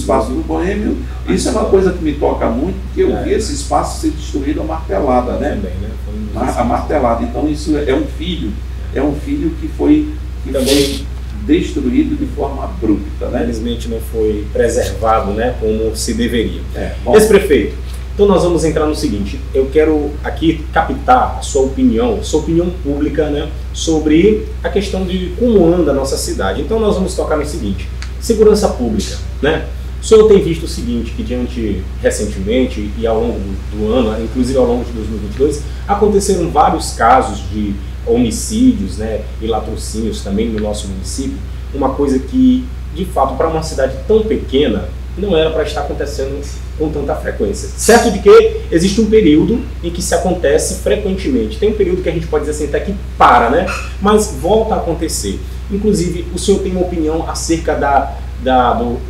espaço do Boêmio, isso é uma coisa que me toca muito, porque eu vi esse espaço ser destruído a martelada, né? Também, né? A martelada. Então isso é um filho que foi destruído de forma abrupta, né? Infelizmente não foi preservado, né, como se deveria. Bom, Ex-prefeito, então nós vamos entrar no seguinte, eu quero aqui captar a sua opinião pública, né, sobre a questão de como anda a nossa cidade. Então nós vamos tocar no seguinte, segurança pública, né? O senhor tem visto o seguinte, que recentemente e ao longo do ano, inclusive ao longo de 2022, aconteceram vários casos de homicídios, né, e latrocínios também no nosso município, uma coisa que, de fato, para uma cidade tão pequena, não era para estar acontecendo com tanta frequência. Certo de que existe um período em que se acontece frequentemente. Tem um período que a gente pode dizer assim, até que para, né? Mas volta a acontecer. Inclusive, o senhor tem uma opinião acerca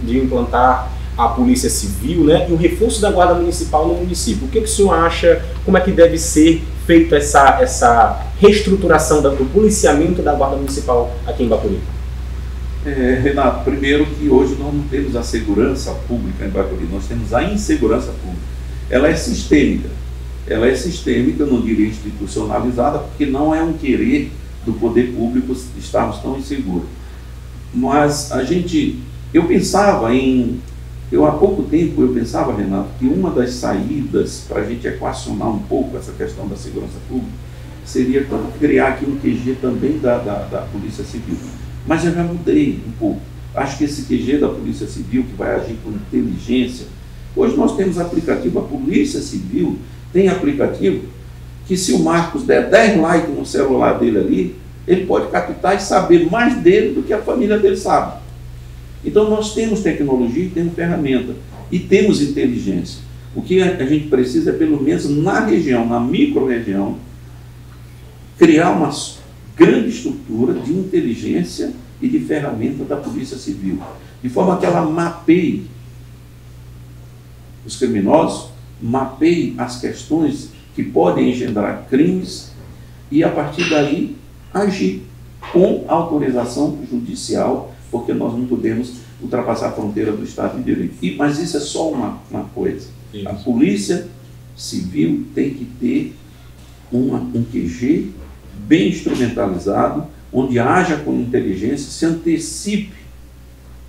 de implantar a Polícia Civil, né, e o reforço da Guarda Municipal no município. O que o senhor acha, como é que deve ser feita essa reestruturação do policiamento da Guarda Municipal aqui em Bacuri? Renato, primeiro que hoje nós não temos a segurança pública em Bacuri, nós temos a insegurança pública. Ela é sistêmica, eu não diria institucionalizada, porque não é um querer do poder público estarmos tão inseguros. Mas há pouco tempo eu pensava, Renato, que uma das saídas para a gente equacionar um pouco essa questão da segurança pública seria criar aqui um QG também da Polícia Civil. Mas eu já mudei um pouco. Acho que esse QG da Polícia Civil, que vai agir com inteligência, hoje nós temos aplicativo, a Polícia Civil tem aplicativo que se o Marcos der 10 likes no celular dele ali, ele pode captar e saber mais dele do que a família dele sabe. Então nós temos tecnologia e temos ferramenta e temos inteligência. O que a gente precisa é, pelo menos na região, na micro-região, criar uma grande estrutura de inteligência e de ferramenta da Polícia Civil, de forma que ela mapeie os criminosos, mapeie as questões que podem engendrar crimes e, a partir daí, agir com autorização judicial, porque nós não podemos ultrapassar a fronteira do Estado de Direito. Mas isso é só uma coisa. A Polícia Civil tem que ter um QG bem instrumentalizado, onde haja com inteligência, se antecipe.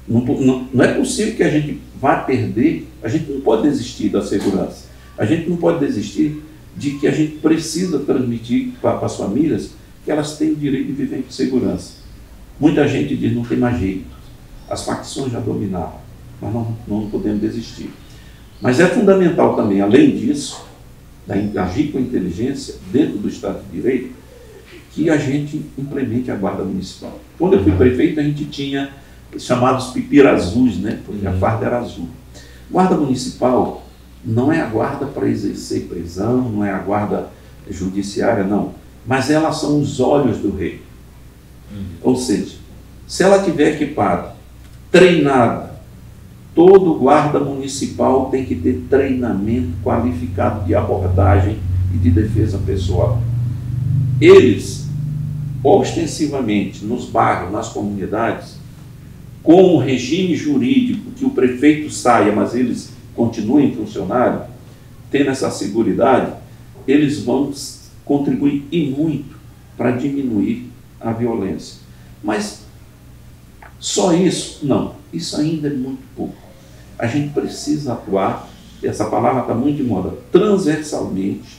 Não é possível que a gente vá perder, a gente não pode desistir da segurança. A gente não pode desistir de que a gente precisa transmitir para as famílias que elas têm o direito de viver em segurança. Muita gente diz, não tem mais jeito, as facções já dominaram, mas não podemos desistir. Mas é fundamental também, além disso, agir com inteligência dentro do Estado de Direito, que a gente implemente a Guarda Municipal. Quando eu fui prefeito, a gente tinha chamados pipirazuis, né? Porque a farda era azul. Guarda Municipal não é a guarda para exercer prisão, não é a guarda judiciária, não. Mas elas são os olhos do rei. Ou seja, se ela tiver equipada, treinada, todo guarda municipal tem que ter treinamento qualificado de abordagem e de defesa pessoal. Eles, ostensivamente, nos bairros, nas comunidades, com o regime jurídico que o prefeito saia, mas eles continuem funcionários, tendo essa seguridade, eles vão contribuir e muito para diminuir a violência. Mas só isso? Não. Isso ainda é muito pouco. A gente precisa atuar, essa palavra está muito de moda, transversalmente.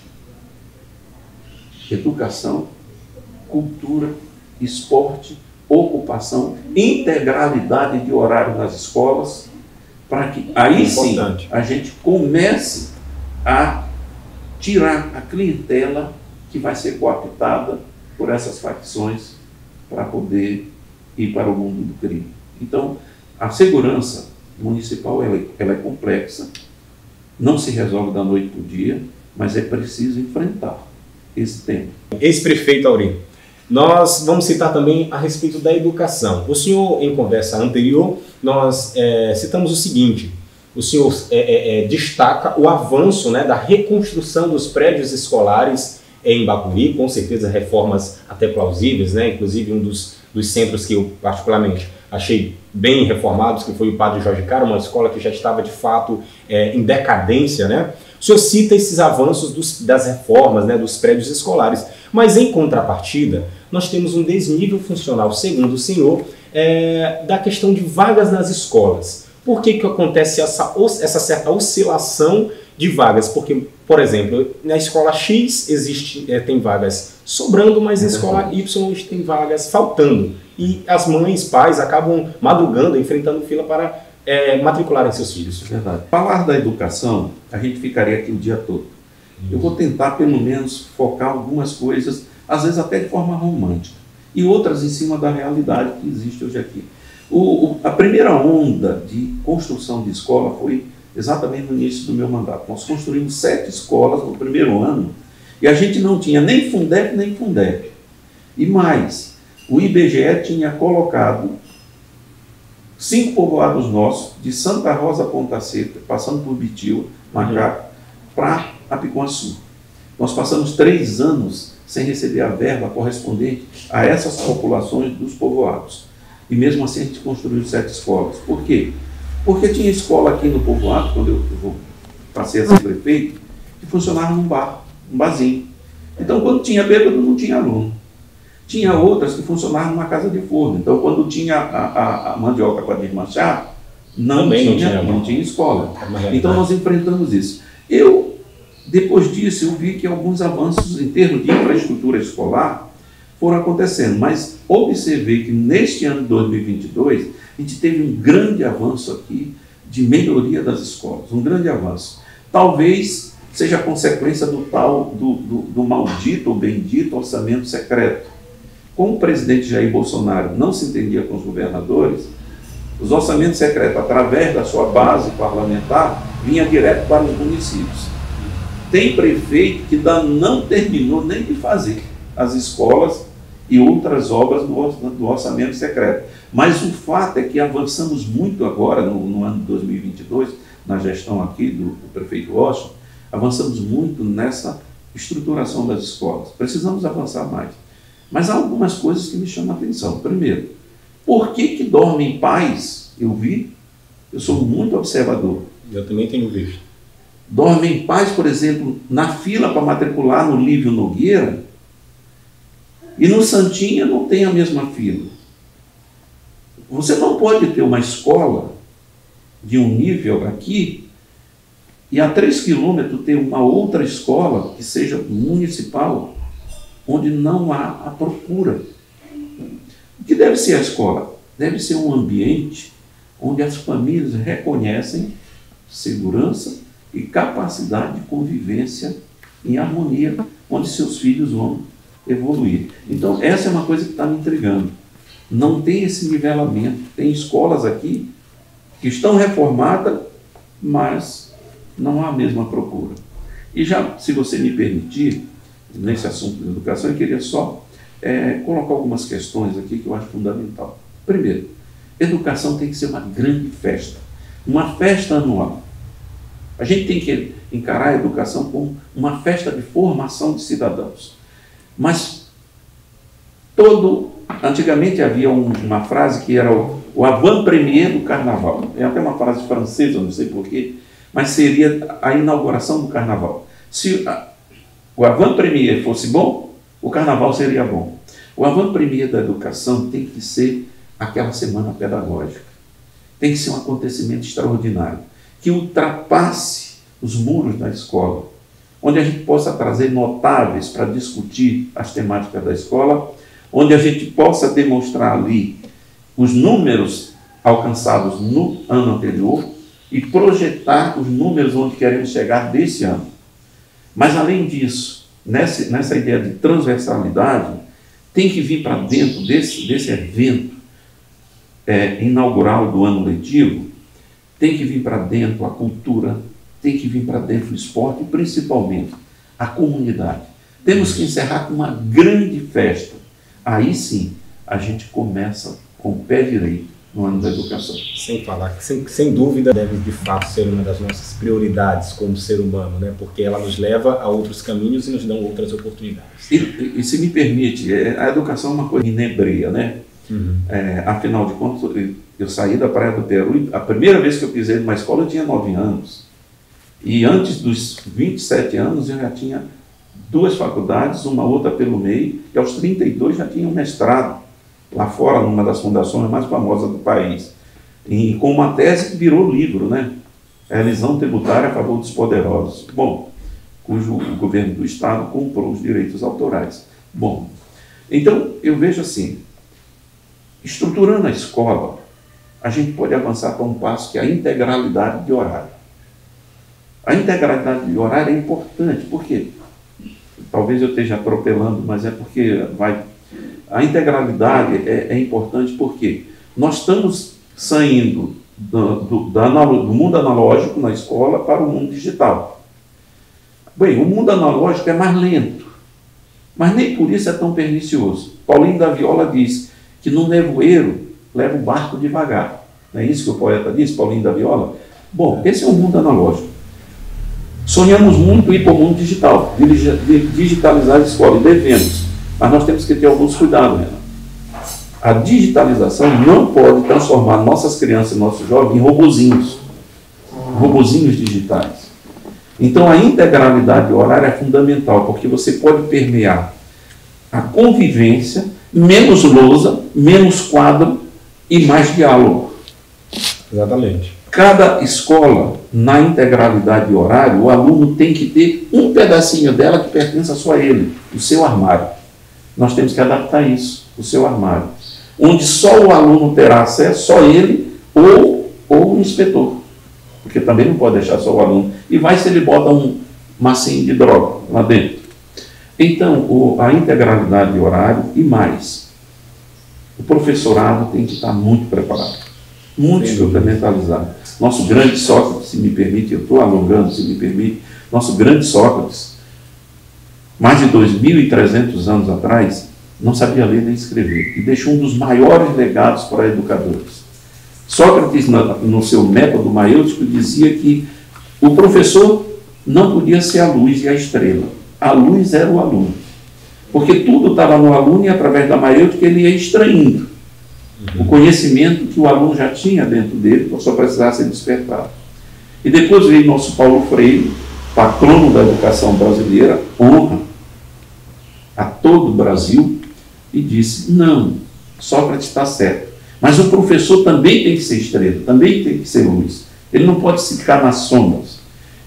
Educação, cultura, esporte, ocupação, integralidade de horário nas escolas, para que aí sim a gente comece a tirar a clientela que vai ser cooptada por essas facções para poder ir para o mundo do crime. Então, a segurança municipal ela é complexa, não se resolve da noite para o dia, mas é preciso enfrentar esse tema. Ex-prefeito Aurino, nós vamos citar também a respeito da educação. O senhor, em conversa anterior, nós citamos o seguinte, o senhor destaca o avanço, né, da reconstrução dos prédios escolares em Bacuri, com certeza reformas até plausíveis, né, inclusive um dos centros que eu particularmente achei bem reformados, que foi o Padre Jorge Caro, uma escola que já estava de fato em decadência, né? O senhor cita esses avanços das reformas, né, dos prédios escolares, mas em contrapartida, nós temos um desnível funcional, segundo o senhor, da questão de vagas nas escolas. Por que acontece essa certa oscilação de vagas? Porque, por exemplo, na escola X tem vagas sobrando, mas na escola Y tem vagas faltando. E as mães, pais acabam madrugando, enfrentando fila para matricularem seus filhos. Verdade. Falar da educação, a gente ficaria aqui o dia todo. Eu vou tentar, pelo menos, focar algumas coisas, às vezes até de forma romântica, e outras em cima da realidade que existe hoje aqui. A primeira onda de construção de escola foi exatamente no início do meu mandato. Nós construímos 7 escolas no primeiro ano, e a gente não tinha nem Fundep nem Fundep. E mais, o IBGE tinha colocado 5 povoados nossos, de Santa Rosa a Ponta Seca, passando por Bitil, Macaco, para Apicuaçu. Nós passamos 3 anos sem receber a verba correspondente a essas populações dos povoados. E mesmo assim a gente construiu 7 escolas. Por quê? Porque tinha escola aqui no povoado, quando eu passei a ser prefeito, que funcionava num bar, um barzinho. Então, quando tinha bêbado, não tinha aluno. Tinha outras que funcionavam numa casa de forno. Então, quando tinha a mandioca para desmanchar, não tinha escola. Então, nós enfrentamos isso. Depois disso, eu vi que alguns avanços em termos de infraestrutura escolar foram acontecendo, mas observei que neste ano de 2022, a gente teve um grande avanço aqui de melhoria das escolas, um grande avanço. Talvez seja consequência do maldito ou bendito orçamento secreto. Como o presidente Jair Bolsonaro não se entendia com os governadores, os orçamentos secretos, através da sua base parlamentar, vinha direto para os municípios. Tem prefeito que não terminou nem de fazer as escolas e outras obras do orçamento secreto. Mas o fato é que avançamos muito agora, no ano de 2022, na gestão aqui do prefeito Washington, avançamos muito nessa estruturação das escolas. Precisamos avançar mais. Mas há algumas coisas que me chamam a atenção. Primeiro, por que dormem pais? Eu sou muito observador. Eu também tenho visto. Dormem pais, por exemplo, na fila para matricular no Lívio Nogueira, e no Santinha não tem a mesma fila. Você não pode ter uma escola de um nível aqui e a 3 quilômetros ter uma outra escola que seja municipal, onde não há a procura. O que deve ser a escola? Deve ser um ambiente onde as famílias reconhecem segurança e capacidade de convivência em harmonia, onde seus filhos vão evoluir. Então, essa é uma coisa que está me intrigando. Não tem esse nivelamento. Tem escolas aqui que estão reformadas, mas não há a mesma procura. E já, se você me permitir, nesse assunto de educação, eu queria só colocar algumas questões aqui que eu acho fundamental. Primeiro, educação tem que ser uma grande festa, uma festa anual. A gente tem que encarar a educação como uma festa de formação de cidadãos. Mas antigamente havia uma frase que era o avant-première do carnaval. É até uma frase francesa, não sei porquê, mas seria a inauguração do carnaval. Se o avant-première fosse bom, o carnaval seria bom. O avant-première da educação tem que ser aquela semana pedagógica. Tem que ser um acontecimento extraordinário, que ultrapasse os muros da escola, onde a gente possa trazer notáveis para discutir as temáticas da escola, onde a gente possa demonstrar ali os números alcançados no ano anterior e projetar os números onde queremos chegar desse ano. Mas, além disso, nessa ideia de transversalidade, tem que vir para dentro desse evento inaugural do ano letivo, tem que vir para dentro a cultura, tem que vir para dentro o esporte e, principalmente, a comunidade. Temos que encerrar com uma grande festa. Aí sim, a gente começa com o pé direito no ano da educação. Sem falar que, sem dúvida, deve de fato ser uma das nossas prioridades como ser humano, né? Porque ela nos leva a outros caminhos e nos dá outras oportunidades. E se me permite, a educação é uma coisa inebreia, né? Afinal de contas, eu saí da Praia do Peru e a primeira vez que eu pisei numa escola eu tinha 9 anos. E antes dos 27 anos eu já tinha 2 faculdades, uma outra pelo meio, e aos 32 já tinha um mestrado lá fora, numa das fundações mais famosas do país. E com uma tese que virou livro, né? Revisão tributária a favor dos poderosos. Bom, cujo o governo do Estado comprou os direitos autorais. Bom, então eu vejo assim, estruturando a escola, a gente pode avançar para um passo que é a integralidade de horário. A integralidade de horário é importante, por quê? Talvez eu esteja atropelando, mas é porque a integralidade é importante porque nós estamos saindo do mundo analógico na escola para o mundo digital. Bem, o mundo analógico é mais lento, mas nem por isso é tão pernicioso. Paulinho da Viola diz que no nevoeiro leva o barco devagar. Não é isso que o poeta diz, Paulinho da Viola? Bom, esse é o mundo analógico. Sonhamos muito ir para o mundo digital, digitalizar a escola, e devemos, mas nós temos que ter alguns cuidados, Renan. A digitalização não pode transformar nossas crianças e nossos jovens em robozinhos digitais. Então a integralidade horária é fundamental, porque você pode permear a convivência, menos lousa, menos quadro e mais diálogo. Exatamente. Cada escola, na integralidade de horário, o aluno tem que ter um pedacinho dela que pertence só a ele, o seu armário. Nós temos que adaptar isso, o seu armário. Onde só o aluno terá acesso, só ele ou o inspetor. Porque também não pode deixar só o aluno. E vai se ele bota um massinho de droga lá dentro. Então, a integralidade de horário e mais. O professorado tem que estar muito preparado, muito instrumentalizado. Nosso grande Sócrates, se me permite, eu estou alongando, se me permite, nosso grande Sócrates, mais de 2.300 anos atrás, não sabia ler nem escrever, e deixou um dos maiores legados para educadores. Sócrates, no seu método maêutico, dizia que o professor não podia ser a luz e a estrela. A luz era o aluno. Porque tudo estava no aluno e, através da maêutica, ele ia extraindo o conhecimento que o aluno já tinha dentro dele, só precisava ser despertado. E depois veio nosso Paulo Freire, patrono da educação brasileira, honra a todo o Brasil, e disse, não, Sócrates está certo, mas o professor também tem que ser estrela, também tem que ser luz, ele não pode ficar nas sombras.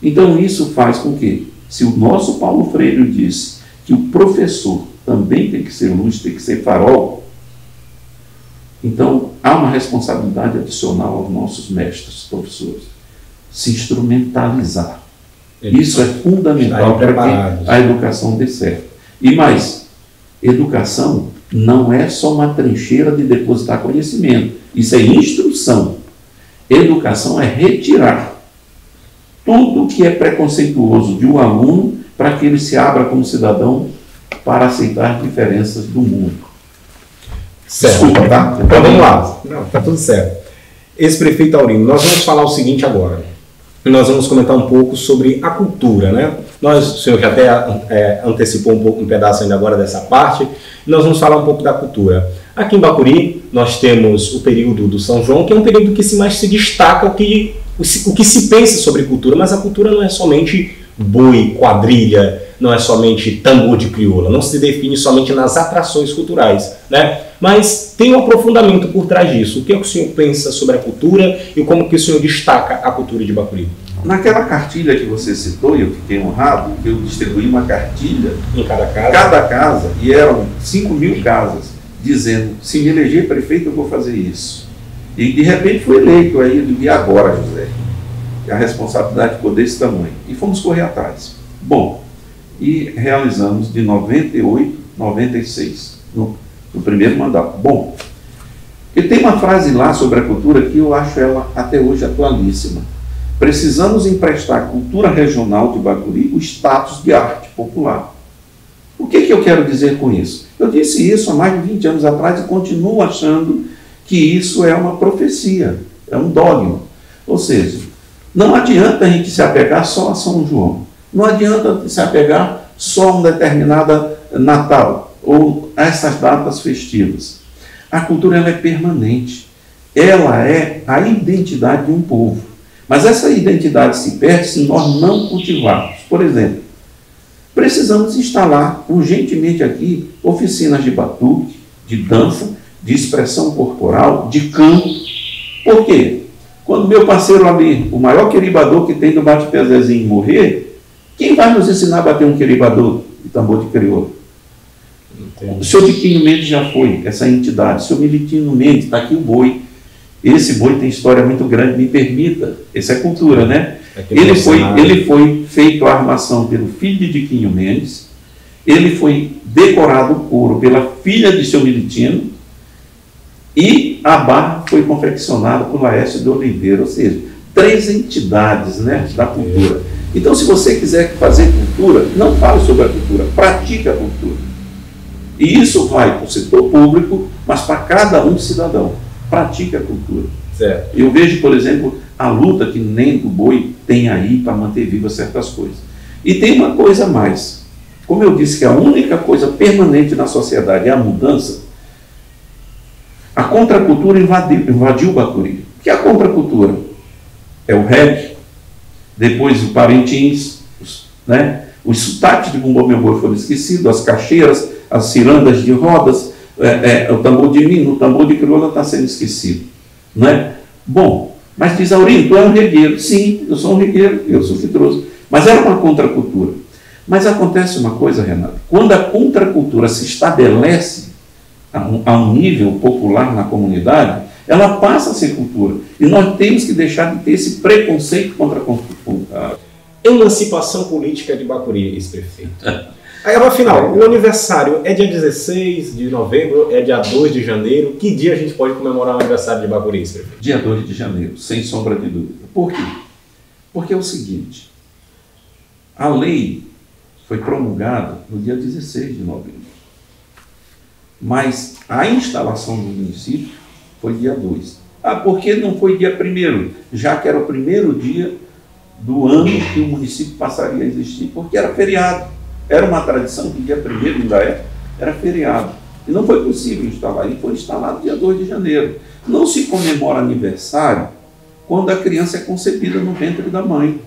Então isso faz com que, se o nosso Paulo Freire disse que o professor também tem que ser luz, tem que ser farol, então há uma responsabilidade adicional aos nossos mestres, professores, se instrumentalizar. Isso é fundamental para que a educação dê certo. E mais, educação não é só uma trincheira de depositar conhecimento. Isso é instrução. Educação é retirar tudo que é preconceituoso de um aluno para que ele se abra como cidadão para aceitar diferenças do mundo. Certo. Desculpa, tá? Então vamos lá. Não, tá tudo certo. Ex-prefeito Aurino, nós vamos falar o seguinte agora. Nós vamos comentar um pouco sobre a cultura, né? O senhor já até antecipou um pedaço ainda agora dessa parte. Nós vamos falar um pouco da cultura. Aqui em Bacuri, nós temos o período do São João, que é um período que mais se destaca o que se pensa sobre cultura, mas a cultura não é somente boi, quadrilha, não é somente tambor de crioula, não se define somente nas atrações culturais, né? Mas tem um aprofundamento por trás disso. O que é que o senhor pensa sobre a cultura e como que o senhor destaca a cultura de Bacuri? Naquela cartilha que você citou, e eu fiquei honrado, que eu distribuí uma cartilha em cada casa, e eram 5.000 casas, dizendo, se me eleger prefeito, eu vou fazer isso. E de repente fui eleito, aí eu digo, e agora, José? E a responsabilidade ficou desse tamanho. E fomos correr atrás. Bom, e realizamos de 98, 96, no primeiro mandato. Bom, e tem uma frase lá sobre a cultura que eu acho ela até hoje atualíssima. Precisamos emprestar à cultura regional de Bacuri o status de arte popular. O que eu quero dizer com isso? Eu disse isso há mais de 20 anos atrás e continuo achando que isso é uma profecia, é um dogma. Ou seja, não adianta a gente se apegar só a São João. Não adianta se apegar só a uma determinada Natal ou a essas datas festivas. A cultura ela é permanente. Ela é a identidade de um povo. Mas essa identidade se perde se nós não cultivarmos. Por exemplo, precisamos instalar urgentemente aqui oficinas de batuque, de dança, de expressão corporal, de canto. Por quê? Quando meu parceiro ali, o maior queribador que tem do bate-pezezinho, morrer, quem vai nos ensinar a bater um queribador de tambor de crioulo? O senhor Diquinho Mendes já foi essa entidade. O senhor Militino Mendes, está aqui o boi. Esse boi tem história muito grande, me permita. Essa é cultura, né? Ele foi feito a armação pelo filho de Diquinho Mendes, ele foi decorado o couro pela filha de seu Militino, e a barra foi confeccionada por Laércio de Oliveira, ou seja, 3 entidades, né, da cultura. Então, se você quiser fazer cultura, não fale sobre a cultura, pratique a cultura. E isso vai para o setor público, mas para cada um cidadão. Pratique a cultura. Certo. Eu vejo, por exemplo, a luta que nem do boi tem aí para manter vivas certas coisas. E tem uma coisa a mais. Como eu disse que a única coisa permanente na sociedade é a mudança, a contracultura invadiu o Bacuri. O que é a contracultura? É o reggae, depois o Parintins, né? Os sotaques de bumbum meu boi foram esquecidos, as caixeiras, as cirandas de rodas, o tambor de mino, o tambor de crioula está sendo esquecido. Não é? Bom, mas diz Aurino, tu é um regueiro. Sim, eu sou um regueiro, eu sou fitroso. Mas era uma contracultura. Mas acontece uma coisa, Renato, quando a contracultura se estabelece a um nível popular na comunidade, ela passa a ser cultura. E nós temos que deixar de ter esse preconceito contra a emancipação política de Bacuri, ex-prefeito. Aí, afinal, o aniversário é dia 16 de novembro, é dia 2 de janeiro. Que dia a gente pode comemorar o aniversário de Bacuri, ex-prefeito? Dia 2 de janeiro, sem sombra de dúvida. Por quê? Porque é o seguinte, a lei foi promulgada no dia 16 de novembro. Mas a instalação do município foi dia 2. Ah, por que não foi dia 1º? Já que era o primeiro dia do ano que o município passaria a existir, porque era feriado. Era uma tradição que dia 1º ainda era feriado. E não foi possível instalar, e foi instalado dia 2 de janeiro. Não se comemora aniversário quando a criança é concebida no ventre da mãe.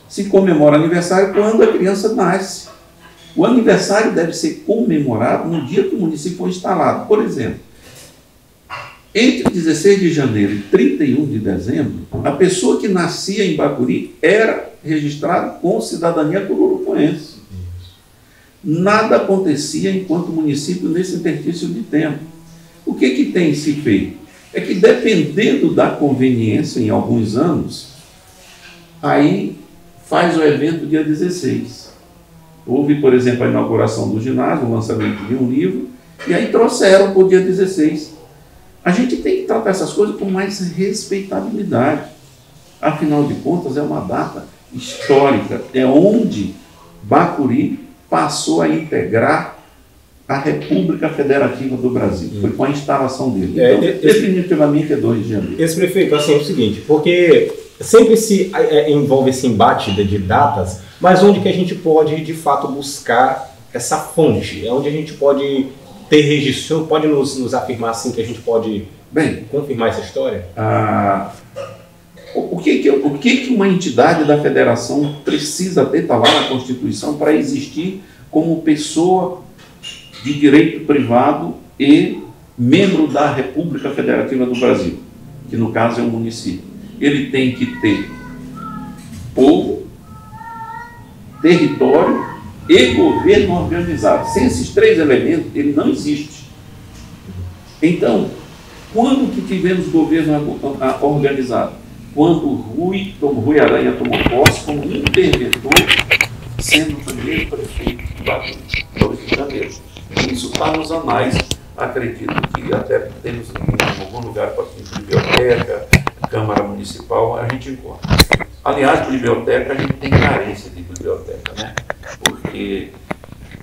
Se comemora aniversário quando a criança nasce. O aniversário deve ser comemorado no dia que o município foi instalado. Por exemplo, entre 16 de janeiro e 31 de dezembro, a pessoa que nascia em Bacuri era registrada com cidadania cururucuense. Nada acontecia enquanto o município nesse interstício de tempo. O que tem se feito? É que, dependendo da conveniência, em alguns anos, aí faz o evento dia 16. Houve, por exemplo, a inauguração do ginásio, o lançamento de um livro, e aí trouxeram para o dia 16. A gente tem que tratar essas coisas com mais respeitabilidade. Afinal de contas, é uma data histórica. É onde Bacuri passou a integrar a República Federativa do Brasil. Foi com a instalação dele. Então, definitivamente é 2 de janeiro. Esse prefeito, assim, é o seguinte, porque sempre se envolve esse embate de datas, mas onde que a gente pode, de fato, buscar essa fonte? É onde a gente pode ter registro, pode nos afirmar assim que a gente pode confirmar essa história? O que uma entidade da federação precisa ter, está lá na Constituição, para existir como pessoa de direito privado e membro da República Federativa do Brasil, que no caso é um município? Ele tem que ter povo, território e governo organizado. Sem esses 3 elementos, ele não existe. Então, quando que tivemos governo organizado? Quando Rui Aranha tomou posse como interventor, sendo o primeiro prefeito de Bacuri, 2 de janeiro. Isso está nos anais. Acredito que até temos em algum lugar, biblioteca, Câmara Municipal, a gente encontra. Aliás, biblioteca, a gente tem carência de biblioteca, né? Porque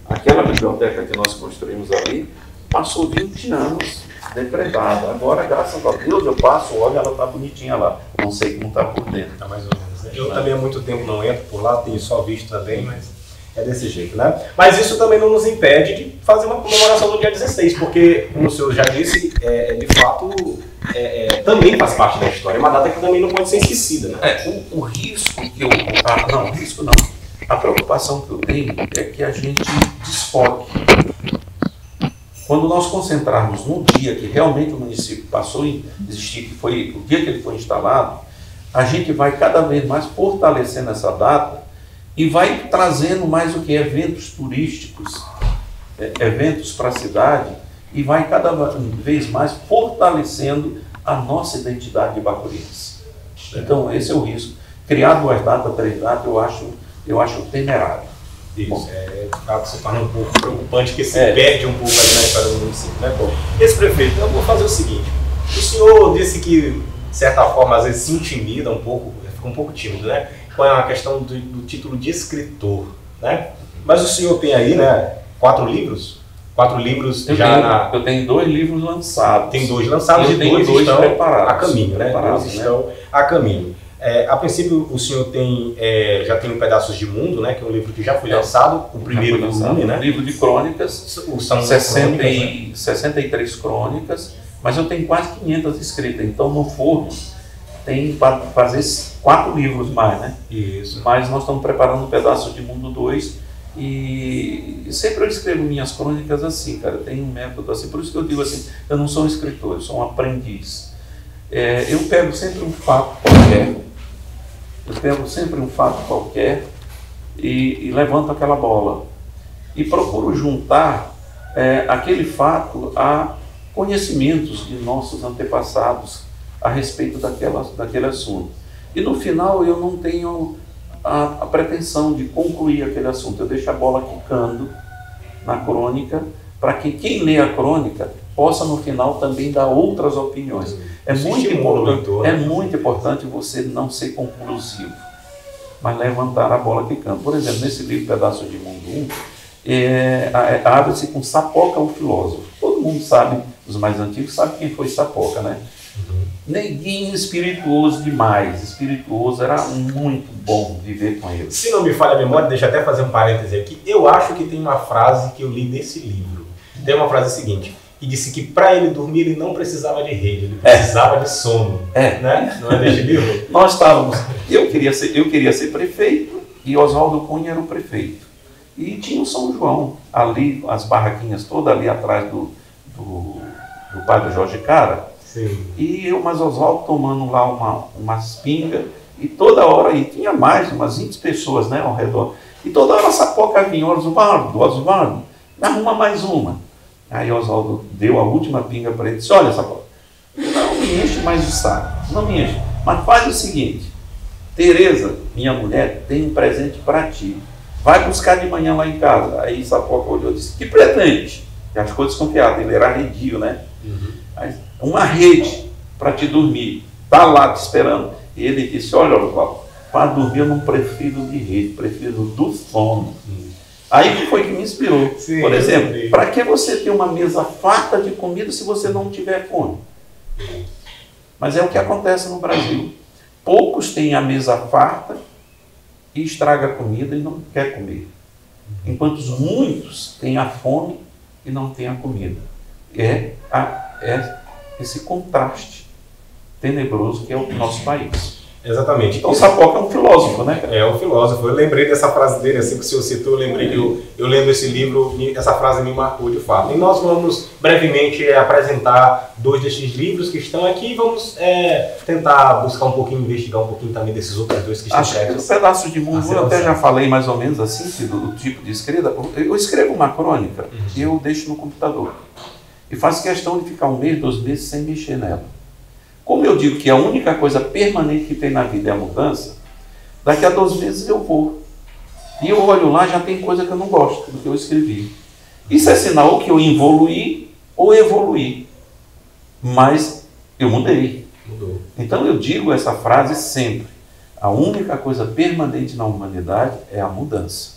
aquela biblioteca que nós construímos ali passou 20 anos depredada. Agora, graças a Deus, eu passo, olha, ela está bonitinha lá. Não sei como está por dentro. Tá mais ou menos, né? Eu também há muito tempo não entro por lá, tenho só visto também, mas É desse jeito, né? Mas isso também não nos impede de fazer uma comemoração no dia 16, porque, como o senhor já disse, de fato, também faz parte da história. É uma data que também não pode ser esquecida, né? O risco que eu... não, risco não. A preocupação que eu tenho é que a gente desfoque. Quando nós concentrarmos no dia que realmente o município passou a existir, que foi o dia que ele foi instalado, a gente vai cada vez mais fortalecendo essa data e vai trazendo mais o que? Eventos turísticos, eventos para a cidade, e vai cada vez mais fortalecendo a nossa identidade de bacuriense. Então, esse é o risco. Criar 2 datas, 3 datas, eu acho temerário. Isso, se torna um pouco preocupante, porque se perde um pouco ali na história do município, né? Bom, esse prefeito, eu vou fazer o seguinte, o senhor disse que, de certa forma, às vezes se intimida um pouco, fica um pouco tímido, né? Com a questão do título de escritor, né? Mas o senhor tem aí, né, 4 livros? 4 livros eu tenho 2 livros lançados. Tem 2 lançados e 2 estão a caminho, né? 2 estão a caminho. A princípio, o senhor já tem o Pedaços de Mundo, né, que é um livro que já foi lançado, o primeiro volume, né? Um livro de crônicas, são 63 crônicas, mas eu tenho quase 500 escritas, então no forno tem para fazer 4 livros mais, né? Isso. Mas nós estamos preparando o Pedaços de Mundo 2 e sempre eu escrevo minhas crônicas assim, cara, tem um método assim, por isso que eu digo assim, eu não sou um escritor, eu sou um aprendiz. Eu pego sempre um fato qualquer, e levanto aquela bola e procuro juntar aquele fato a conhecimentos de nossos antepassados a respeito daquele assunto. E no final eu não tenho a pretensão de concluir aquele assunto, eu deixo a bola quicando na crônica para que quem lê a crônica possa no final também dar outras opiniões. É muito importante você não ser conclusivo, mas levantar a bola quicando. Por exemplo, nesse livro Pedaços de Mundo 1, abre-se com Sapoca, o filósofo. Todo mundo sabe, os mais antigos, sabe quem foi Sapoca, né? Neguinho espirituoso demais. Espirituoso, era muito bom viver com ele. Se não me falha a memória, deixa eu até fazer um parêntese aqui. Eu acho que tem uma frase que eu li nesse livro. Tem uma frase seguinte, que disse que para ele dormir ele não precisava de rede, ele precisava de sono. Né? Não é desse livro? Nós estávamos... Eu queria ser prefeito e Oswaldo Cunha era o prefeito. E tinha o São João, ali, as barraquinhas todas ali atrás do padre Jorge Cara. Sim. E mas Oswaldo tomando lá umas pingas, e toda hora, e tinha mais, umas 20 pessoas, né, ao redor, e toda hora a Sapoca vinha, Oswaldo, arruma mais uma. Aí Oswaldo deu a última pinga para ele e disse, olha Sapoca, não me enche mais o saco, não me enche, mas faz o seguinte, Tereza, minha mulher, tem um presente para ti, vai buscar de manhã lá em casa. Aí Sapoca olhou e disse, que presente? Já ficou desconfiado, ele era arredio, né? Aí, uma rede para te dormir, está lá te esperando. E ele disse, olha Oswaldo, para dormir eu não prefiro de rede, prefiro do sono. Aí que foi que me inspirou. Sim, por exemplo, para que você ter uma mesa farta de comida se você não tiver fome? Mas é o que acontece no Brasil. Poucos têm a mesa farta e estraga a comida e não quer comer. Enquanto muitos têm a fome e não têm a comida. É esse contraste tenebroso que é o nosso país. Exatamente. Então, Sapoca é um filósofo, né? É um filósofo. Eu lembrei dessa frase dele, assim que o senhor citou, eu lembrei que eu lendo esse livro, essa frase me marcou de fato. E nós vamos brevemente apresentar 2 desses livros que estão aqui e vamos tentar buscar um pouquinho, investigar um pouquinho também desses outros 2 que estão aqui. Acho que o Pedaço de Mundo, eu até já falei mais ou menos assim, do tipo de escrita. Eu escrevo uma crônica e eu deixo no computador. E faço questão de ficar 1 mês, 2 meses sem mexer nela. Como eu digo que a única coisa permanente que tem na vida é a mudança, daqui a 2 meses eu vou. E eu olho lá, já tem coisa que eu não gosto do que eu escrevi. Isso é sinal que eu evoluí ou evoluí. Mas eu mudei. Mudou. Então eu digo essa frase sempre. A única coisa permanente na humanidade é a mudança.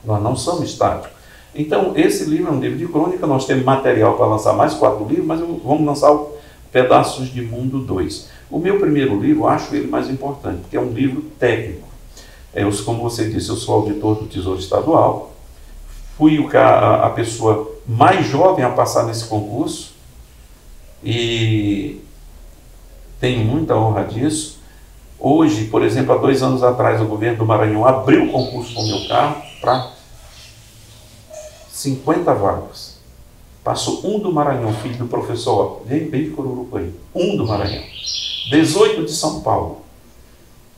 Nós não somos estáticos. Então esse livro é um livro de crônica, nós temos material para lançar mais 4 livros, mas vamos lançar o Pedaços de Mundo 2. O meu primeiro livro, acho ele mais importante, porque é um livro técnico. Como você disse, eu sou auditor do Tesouro Estadual, fui a pessoa mais jovem a passar nesse concurso e tenho muita honra disso. Hoje, por exemplo, há 2 anos atrás, o governo do Maranhão abriu o concurso com o meu carro para 50 vagas. Passou um do Maranhão, filho do professor, bem de Corurucaí, um do Maranhão. 18 de São Paulo,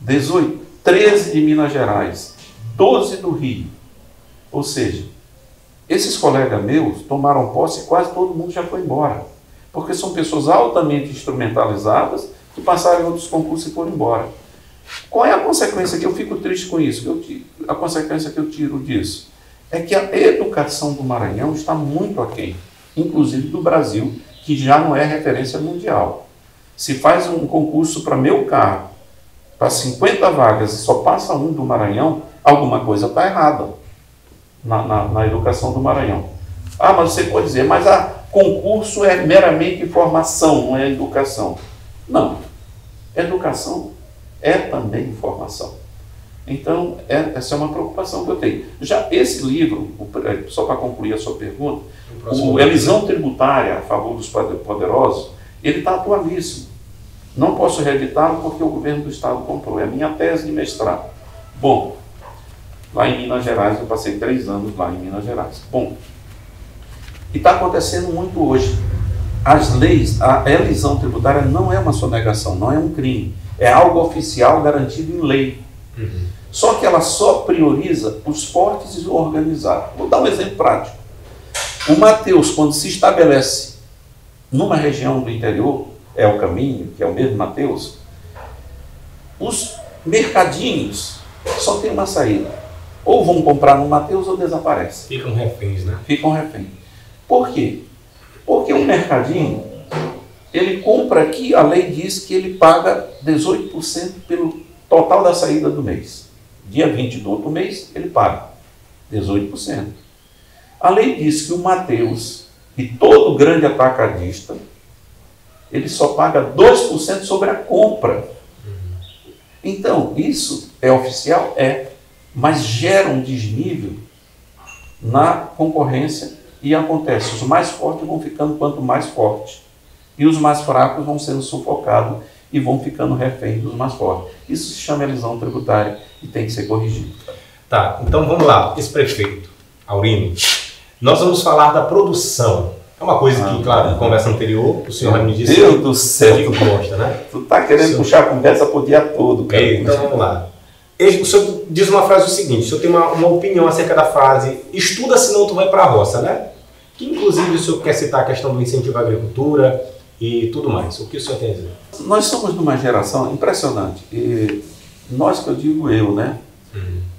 13 de Minas Gerais, 12 do Rio. Ou seja, esses colegas meus tomaram posse e quase todo mundo já foi embora. Porque são pessoas altamente instrumentalizadas que passaram em outros concursos e foram embora. Qual é a consequência que eu fico triste com isso? A consequência que eu tiro disso é que a educação do Maranhão está muito aquém, inclusive do Brasil, que já não é referência mundial. Se faz um concurso para meu carro, para 50 vagas e só passa um do Maranhão, alguma coisa está errada na educação do Maranhão. Ah, mas você pode dizer, mas concurso é meramente informação, não é educação. Não, educação é também informação. Então, essa é uma preocupação que eu tenho. Já esse livro, só para concluir a sua pergunta, o Elisão Tributária a favor dos poderosos, ele está atualíssimo. Não posso reeditá-lo porque o governo do Estado comprou. É a minha tese de mestrado. Bom, lá em Minas Gerais, eu passei 3 anos lá em Minas Gerais. Bom, e está acontecendo muito hoje. As leis, a elisão tributária não é uma sonegação, não é um crime. É algo oficial garantido em lei. Só que ela só prioriza os fortes e os organizados. Vou dar um exemplo prático. O Mateus, quando se estabelece numa região do interior, é o Caminho, que é o mesmo Mateus, os mercadinhos só tem uma saída. Ou vão comprar no Mateus ou desaparecem. Ficam reféns, né? Ficam reféns. Por quê? Porque o mercadinho, ele compra aqui, a lei diz que ele paga 18% pelo total da saída do mês. Dia 20 do outro mês, ele paga 18%. A lei diz que o Mateus e todo grande atacadista, ele só paga 2% sobre a compra. Então, isso é oficial? É. Mas gera um desnível na concorrência e acontece, os mais fortes vão ficando quanto mais fortes. E os mais fracos vão sendo sufocados e vão ficando reféns dos mais fortes. Isso se chama elisão tributária e tem que ser corrigido. Tá, então vamos lá. Ex-prefeito Aurino, nós vamos falar da produção. É uma coisa que, claro, na conversa anterior, o senhor me disse... Deus do céu! Que gosta, né? Tu tá querendo puxar a conversa pro dia todo, cara. Então vamos lá. O senhor diz uma frase o seguinte, o senhor tem uma opinião acerca da frase estuda senão tu vai para a roça, né? Que inclusive o senhor quer citar a questão do incentivo à agricultura e tudo mais. O que o senhor tem a dizer? Nós somos numa geração impressionante. E nós, que eu digo eu, né?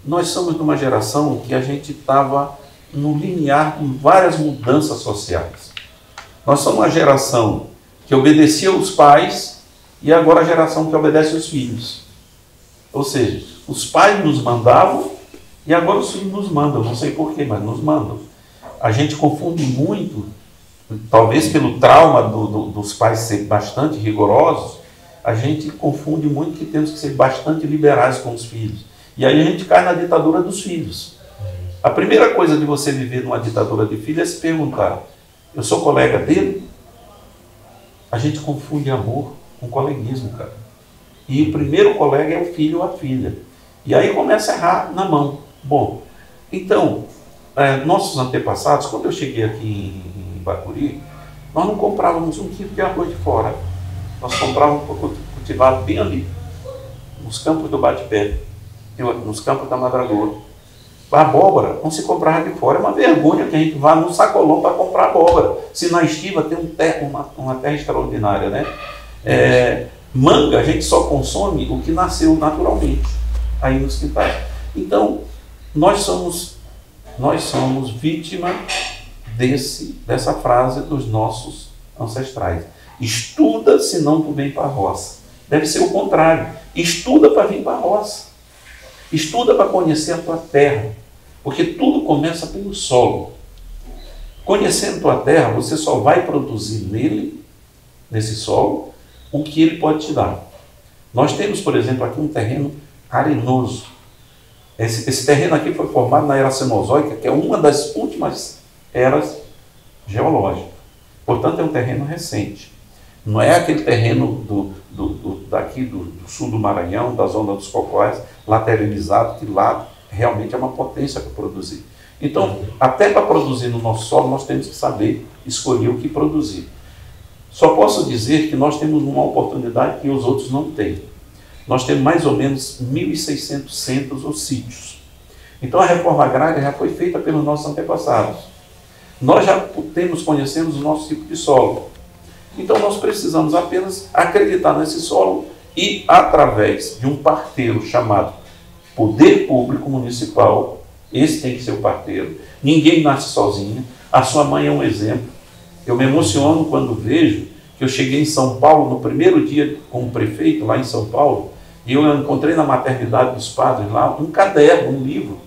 Nós somos numa geração que a gente estava no limiar de várias mudanças sociais. Nós somos uma geração que obedecia os pais e agora a geração que obedece os filhos. Ou seja, os pais nos mandavam e agora os filhos nos mandam. Não sei porquê, mas nos mandam. A gente confunde muito, talvez pelo trauma dos pais serem bastante rigorosos, a gente confunde muito que temos que ser bastante liberais com os filhos. E aí a gente cai na ditadura dos filhos. A primeira coisa de você viver numa ditadura de filho é se perguntar, eu sou colega dele? A gente confunde amor com coleguismo, cara. E o primeiro colega é o filho ou a filha. E aí começa a errar na mão. Bom, então, nossos antepassados, quando eu cheguei aqui em Bacuri, nós não comprávamos 1 quilo de arroz de fora. Nós comprávamos cultivado bem ali, nos campos do Bate-Pé, nos campos da Madragoa. A abóbora não se comprava de fora. É uma vergonha que a gente vá no sacolão para comprar abóbora. Se na estiva tem uma terra extraordinária, né? Manga, a gente só consome o que nasceu naturalmente, aí nos quintais. Então, nós somos vítima dessa frase dos nossos ancestrais. Estuda, senão tu vem para a roça. Deve ser o contrário. Estuda para vir para a roça. Estuda para conhecer a tua terra. Porque tudo começa pelo solo. Conhecendo tua terra, você só vai produzir nesse solo, o que ele pode te dar. Nós temos, por exemplo, aqui um terreno arenoso. Esse terreno aqui foi formado na era Cenozoica, que é uma das últimas eras geológicas. Portanto, é um terreno recente. Não é aquele terreno daqui do sul do Maranhão, da zona dos Cocóis, lateralizado, que lá realmente é uma potência para produzir. Então, até para produzir no nosso solo, nós temos que saber escolher o que produzir. Só posso dizer que nós temos uma oportunidade que os outros não têm. Nós temos mais ou menos 1.600 centros ou sítios. Então a reforma agrária já foi feita pelos nossos antepassados. Nós já conhecemos o nosso tipo de solo. Então nós precisamos apenas acreditar nesse solo e, através de um parteiro chamado Poder Público Municipal, esse tem que ser o parteiro, ninguém nasce sozinho, a sua mãe é um exemplo. Eu me emociono quando vejo que eu cheguei em São Paulo, no primeiro dia como prefeito, lá em São Paulo, e eu encontrei na maternidade dos padres lá um caderno, um livro,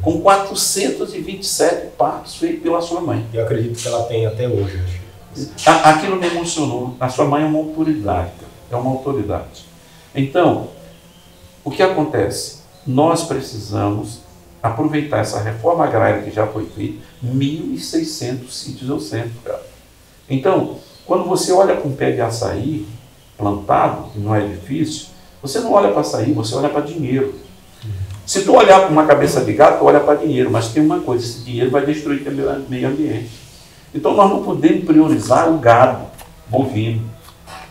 com 427 partos feitos pela sua mãe. Eu acredito que ela tem até hoje. Aquilo me emocionou. A sua mãe é uma autoridade, é uma autoridade. Então, o que acontece? Nós precisamos aproveitar essa reforma agrária que já foi feita, 1.600 sítios ao centro, cara. Então, quando você olha para um pé de açaí plantado, que não é difícil, você não olha para açaí, você olha para dinheiro. Se tu olhar para uma cabeça de gato, tu olha para dinheiro, mas tem uma coisa, esse dinheiro vai destruir o meio ambiente. Então nós não podemos priorizar o gado bovino,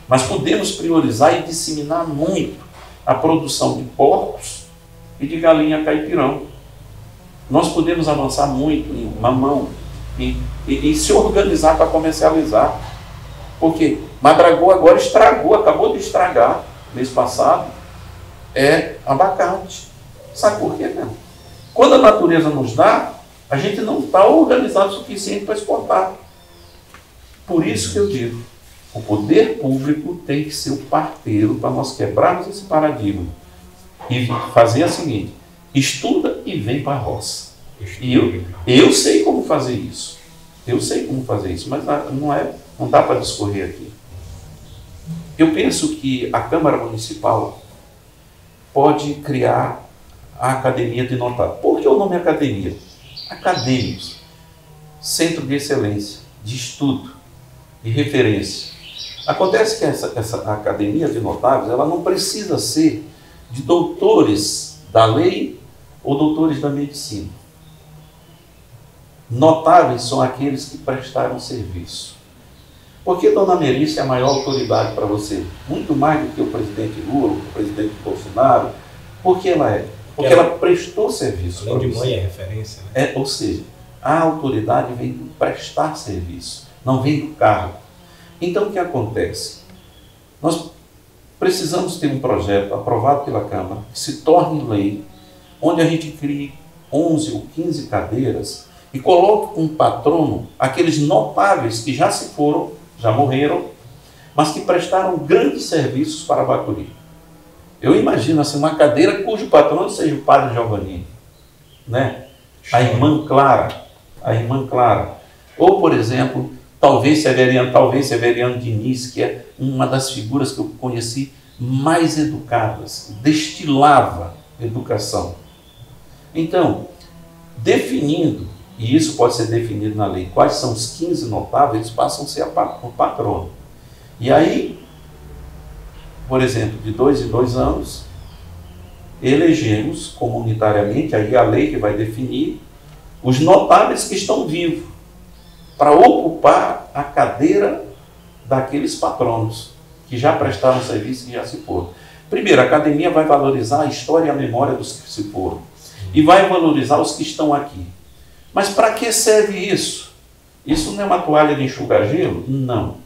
mas podemos priorizar e disseminar muito a produção de porcos e de galinha caipirão. Nós podemos avançar muito em mamão e se organizar para comercializar. Porque Madragão agora estragou, acabou de estragar, mês passado, é abacate. Sabe por quê, meu? Quando a natureza nos dá, a gente não está organizado o suficiente para exportar. Por isso que eu digo, o poder público tem que ser o parteiro para nós quebrarmos esse paradigma e fazer a seguinte: estuda e vem para a roça. E eu sei como fazer isso. Eu sei como fazer isso, mas não dá para discorrer aqui. Eu penso que a Câmara Municipal pode criar a Academia de Notáveis. Por que o nome Academia? Acadêmicos, centro de excelência, de estudo, de referência. Acontece que essa Academia de Notáveis, ela não precisa ser de doutores da lei ou doutores da medicina. Notáveis são aqueles que prestaram serviço. Por que Dona Merícia é a maior autoridade para você? Muito mais do que o presidente Lula, o presidente Bolsonaro. Por que ela é? Porque ela prestou serviço. Além de mãe é referência. Né? Ou seja, a autoridade vem do prestar serviço, não vem do cargo. Então o que acontece? Nós precisamos ter um projeto aprovado pela Câmara, que se torne lei, onde a gente crie 11 ou 15 cadeiras e coloque como patrono aqueles notáveis que já se foram, já morreram, mas que prestaram grandes serviços para Bacuri. Eu imagino assim, uma cadeira cujo patrono seja o padre Giovannini, né? A irmã Clara. Ou, por exemplo, talvez Severiano Diniz, que é uma das figuras que eu conheci mais educadas, destilava educação. Então, definindo, e isso pode ser definido na lei, quais são os 15 notáveis, eles passam a ser o patrono. E aí, por exemplo, de 2 em 2 anos, elegemos comunitariamente, aí a lei que vai definir, os notáveis que estão vivos, para ocupar a cadeira daqueles patronos, que já prestaram serviço e já se foram. Primeiro, a academia vai valorizar a história e a memória dos que se foram, e vai valorizar os que estão aqui. Mas para que serve isso? Isso não é uma toalha de enxugar gelo? Não.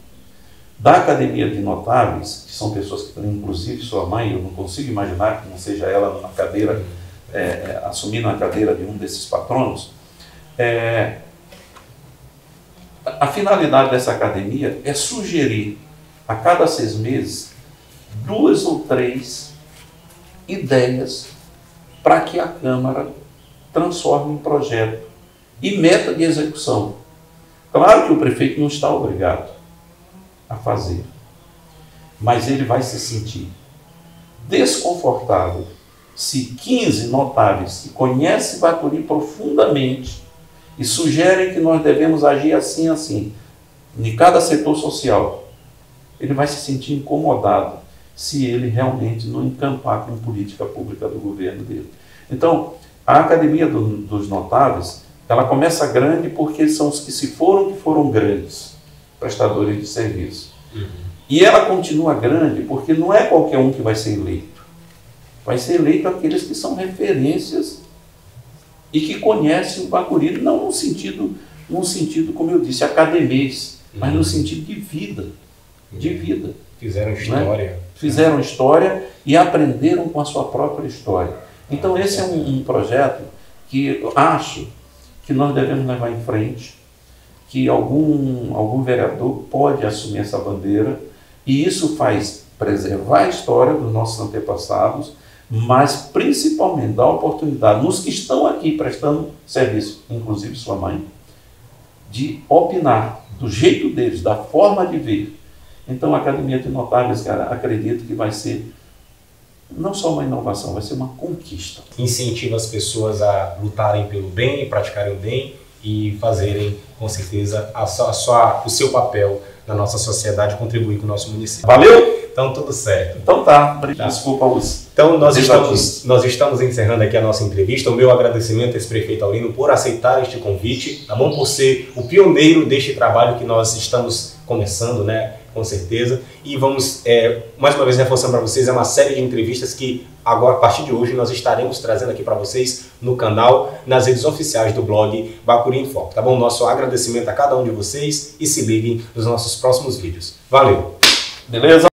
Da Academia de Notáveis, que são pessoas que, inclusive sua mãe, eu não consigo imaginar que não seja ela numa cadeira, assumindo a cadeira de um desses patronos, a finalidade dessa academia é sugerir a cada 6 meses 2 ou 3 ideias para que a Câmara transforme em projeto e meta de execução. Claro que o prefeito não está obrigado a fazer, mas ele vai se sentir desconfortável se 15 notáveis que conhecem Bacuri profundamente e sugerem que nós devemos agir assim, assim, em cada setor social, ele vai se sentir incomodado se ele realmente não encampar com política pública do governo dele. Então, a Academia dos Notáveis, ela começa grande porque são os que se foram, que foram grandes prestadores de serviço. E ela continua grande porque não é qualquer um que vai ser eleito. Vai ser eleito aqueles que são referências e que conhecem o Bacuri, não num sentido, como eu disse, academês, mas no sentido de vida. De vida. Fizeram história. Né? Fizeram história e aprenderam com a sua própria história. Então esse é um projeto que eu acho que nós devemos levar em frente, que algum vereador pode assumir essa bandeira, e isso faz preservar a história dos nossos antepassados, mas principalmente dar oportunidade nos que estão aqui prestando serviço, inclusive sua mãe, de opinar do jeito deles, da forma de ver. Então a Academia de Notáveis, cara, acredito que vai ser não só uma inovação, vai ser uma conquista. Incentiva as pessoas a lutarem pelo bem, praticarem o bem e fazerem, com certeza, o seu papel na nossa sociedade, contribuir com o nosso município. Valeu? Então, tudo certo. Então tá. Desculpa, Lúcio. Então, nós estamos encerrando aqui a nossa entrevista. O meu agradecimento a esse prefeito Aulino por aceitar este convite, tá bom? Por ser o pioneiro deste trabalho que nós estamos começando, né? Com certeza. E vamos, mais uma vez, reforçando para vocês, é uma série de entrevistas que, agora, a partir de hoje, nós estaremos trazendo aqui para vocês no canal, nas redes oficiais do blog Bacuri em Foco, tá bom? Nosso agradecimento a cada um de vocês e se liguem nos nossos próximos vídeos. Valeu! Beleza?